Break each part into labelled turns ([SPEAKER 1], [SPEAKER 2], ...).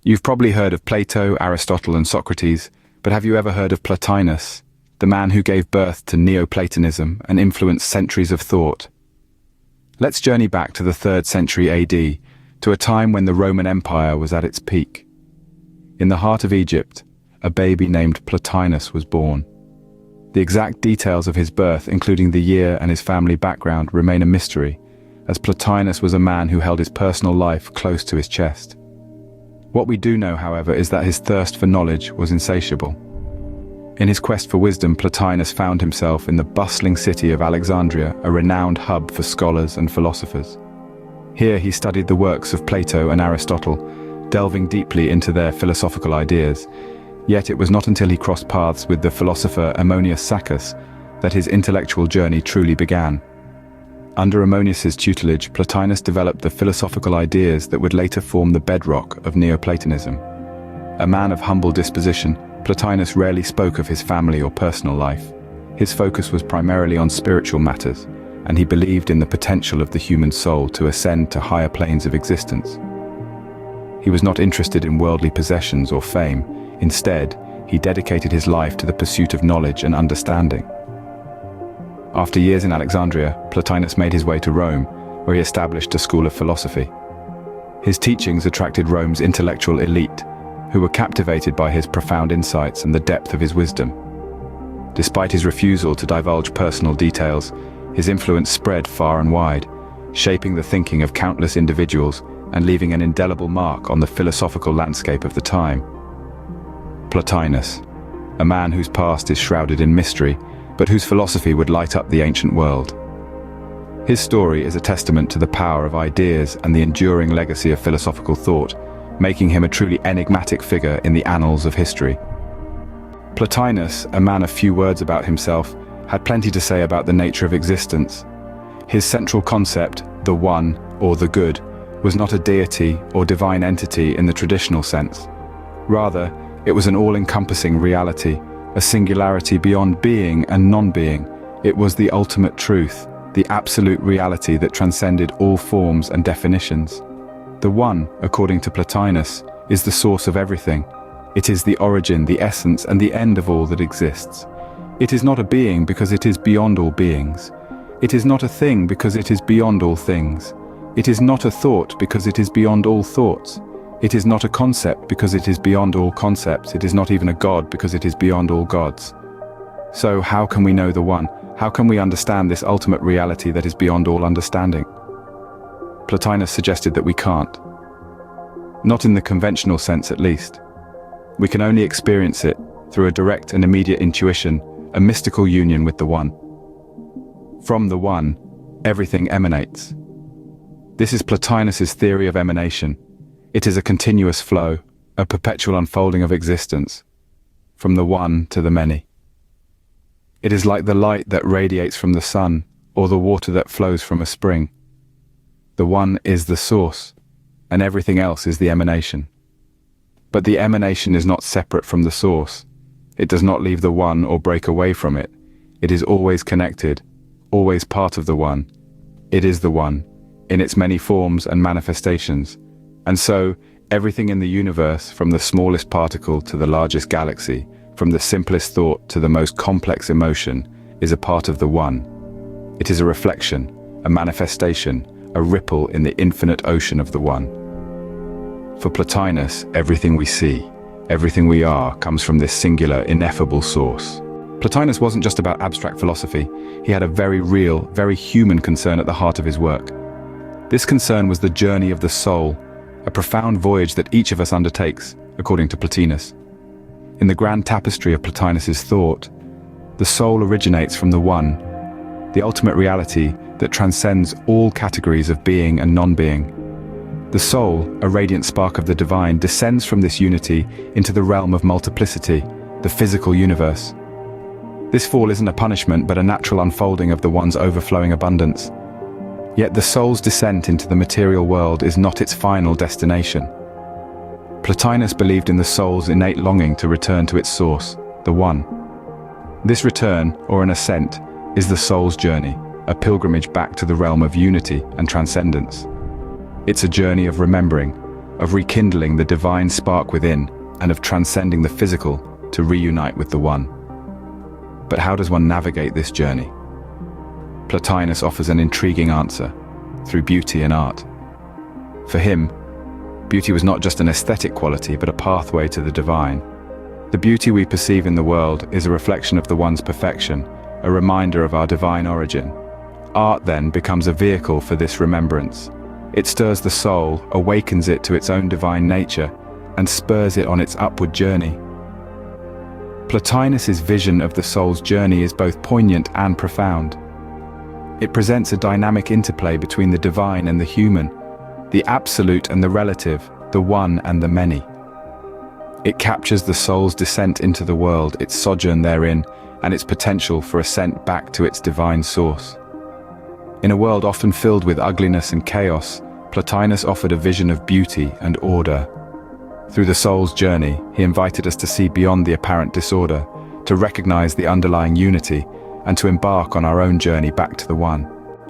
[SPEAKER 1] You've probably heard of Plato, Aristotle, and Socrates, but have you ever heard of Plotinus, the man who gave birth to Neoplatonism and influenced centuries of thought? Let's journey back to the 3rd century AD, to a time when the Roman Empire was at its peak. In the heart of Egypt, a baby named Plotinus was born. The exact details of his birth, including the year and his family background, remain a mystery, as Plotinus was a man who held his personal life close to his chest. What we do know, however, is that his thirst for knowledge was insatiable. In his quest for wisdom, Plotinus found himself in the bustling city of Alexandria, a renowned hub for scholars and philosophers. Here he studied the works of Plato and Aristotle, delving deeply into their philosophical ideas. Yet it was not until he crossed paths with the philosopher Ammonius Saccas that his intellectual journey truly began. Under Ammonius's tutelage, Plotinus developed the philosophical ideas that would later form the bedrock of Neoplatonism. A man of humble disposition, Plotinus rarely spoke of his family or personal life. His focus was primarily on spiritual matters, and he believed in the potential of the human soul to ascend to higher planes of existence. He was not interested in worldly possessions or fame. Instead, he dedicated his life to the pursuit of knowledge and understanding. After years in Alexandria, Plotinus made his way to Rome, where he established a school of philosophy. His teachings attracted Rome's intellectual elite, who were captivated by his profound insights and the depth of his wisdom. Despite his refusal to divulge personal details, his influence spread far and wide, shaping the thinking of countless individuals and leaving an indelible mark on the philosophical landscape of the time. Plotinus, a man whose past is shrouded in mystery, but whose philosophy would light up the ancient world. His story is a testament to the power of ideas and the enduring legacy of philosophical thought, making him a truly enigmatic figure in the annals of history. Plotinus, a man of few words about himself, had plenty to say about the nature of existence. His central concept, the One, or the Good, was not a deity or divine entity in the traditional sense. Rather, it was an all-encompassing reality, a singularity beyond being and non-being. It was the ultimate truth, the absolute reality that transcended all forms and definitions. The One, according to Plotinus, is the source of everything. It is the origin, the essence, and the end of all that exists. It is not a being because it is beyond all beings. It is not a thing because it is beyond all things. It is not a thought because it is beyond all thoughts. It is not a concept because it is beyond all concepts. It is not even a god because it is beyond all gods. So how can we know the One? How can we understand this ultimate reality that is beyond all understanding? Plotinus suggested that we can't. Not in the conventional sense, at least. We can only experience it through a direct and immediate intuition, a mystical union with the One. From the One, everything emanates. This is Plotinus's theory of emanation. It is a continuous flow, a perpetual unfolding of existence, from the One to the many. It is like the light that radiates from the sun, or the water that flows from a spring. The One is the source, and everything else is the emanation. But the emanation is not separate from the source. It does not leave the One or break away from it. It is always connected, always part of the One. It is the One, in its many forms and manifestations. And so, everything in the universe, from the smallest particle to the largest galaxy, from the simplest thought to the most complex emotion, is a part of the One. It is a reflection, a manifestation, a ripple in the infinite ocean of the One. For Plotinus, everything we see, everything we are, comes from this singular, ineffable source. Plotinus wasn't just about abstract philosophy. He had a very real, very human concern at the heart of his work. This concern was the journey of the soul, a profound voyage that each of us undertakes, according to Plotinus. In the grand tapestry of Plotinus's thought, the soul originates from the One, the ultimate reality that transcends all categories of being and non-being. The soul, a radiant spark of the divine, descends from this unity into the realm of multiplicity, the physical universe. This fall isn't a punishment but a natural unfolding of the One's overflowing abundance. Yet the soul's descent into the material world is not its final destination. Plotinus believed in the soul's innate longing to return to its source, the One. This return, or an ascent, is the soul's journey, a pilgrimage back to the realm of unity and transcendence. It's a journey of remembering, of rekindling the divine spark within, and of transcending the physical to reunite with the One. But how does one navigate this journey? Plotinus offers an intriguing answer, through beauty and art. For him, beauty was not just an aesthetic quality, but a pathway to the divine. The beauty we perceive in the world is a reflection of the One's perfection, a reminder of our divine origin. Art then becomes a vehicle for this remembrance. It stirs the soul, awakens it to its own divine nature, and spurs it on its upward journey. Plotinus's vision of the soul's journey is both poignant and profound. It presents a dynamic interplay between the divine and the human, the absolute and the relative, the one and the many. It captures the soul's descent into the world, its sojourn therein, and its potential for ascent back to its divine source. In a world often filled with ugliness and chaos, Plotinus offered a vision of beauty and order. Through the soul's journey, he invited us to see beyond the apparent disorder, to recognize the underlying unity, and to embark on our own journey back to the One.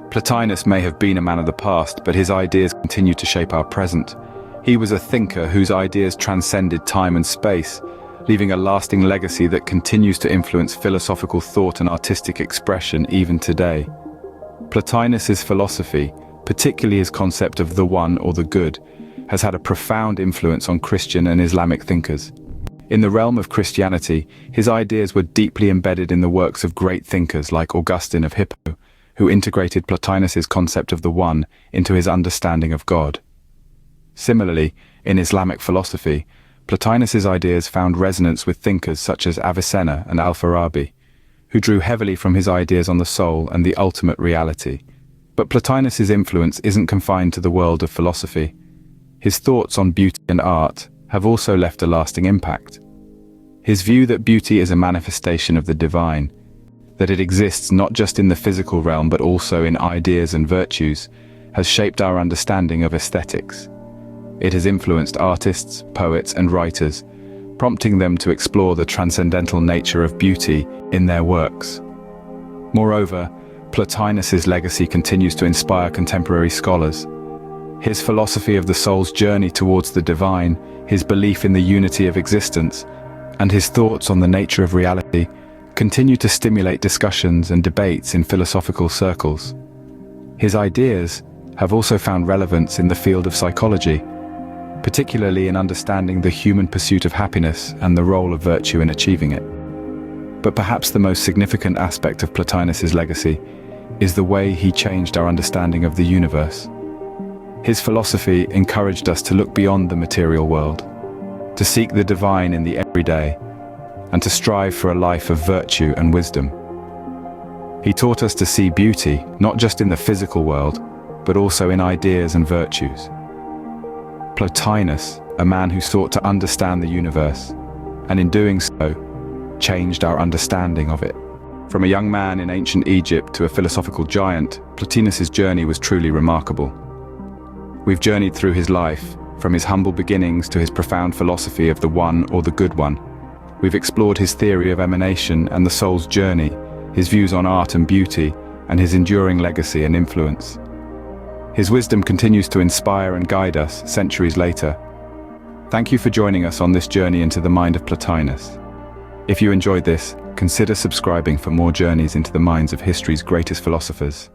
[SPEAKER 1] Plotinus may have been a man of the past, but his ideas continue to shape our present. He was a thinker whose ideas transcended time and space, leaving a lasting legacy that continues to influence philosophical thought and artistic expression even today. Plotinus's philosophy, particularly his concept of the One or the Good, has had a profound influence on Christian and Islamic thinkers. In the realm of Christianity, his ideas were deeply embedded in the works of great thinkers like Augustine of Hippo, who integrated Plotinus's concept of the One into his understanding of God. Similarly, in Islamic philosophy, Plotinus's ideas found resonance with thinkers such as Avicenna and Al-Farabi, who drew heavily from his ideas on the soul and the ultimate reality. But Plotinus's influence isn't confined to the world of philosophy. His thoughts on beauty and art have also left a lasting impact. His view that beauty is a manifestation of the divine, that it exists not just in the physical realm but also in ideas and virtues, has shaped our understanding of aesthetics. It has influenced artists, poets, and writers, prompting them to explore the transcendental nature of beauty in their works. Moreover, Plotinus's legacy continues to inspire contemporary scholars. His philosophy of the soul's journey towards the divine, his belief in the unity of existence, and his thoughts on the nature of reality continue to stimulate discussions and debates in philosophical circles. His ideas have also found relevance in the field of psychology, particularly in understanding the human pursuit of happiness and the role of virtue in achieving it. But perhaps the most significant aspect of Plotinus's legacy is the way he changed our understanding of the universe. His philosophy encouraged us to look beyond the material world, to seek the divine in the everyday, and to strive for a life of virtue and wisdom. He taught us to see beauty not just in the physical world, but also in ideas and virtues. Plotinus, a man who sought to understand the universe, and in doing so, changed our understanding of it. From a young man in ancient Egypt to a philosophical giant, Plotinus's journey was truly remarkable. We've journeyed through his life, from his humble beginnings to his profound philosophy of the One or the Good One. We've explored his theory of emanation and the soul's journey, his views on art and beauty, and his enduring legacy and influence. His wisdom continues to inspire and guide us centuries later. Thank you for joining us on this journey into the mind of Plotinus. If you enjoyed this, consider subscribing for more journeys into the minds of history's greatest philosophers.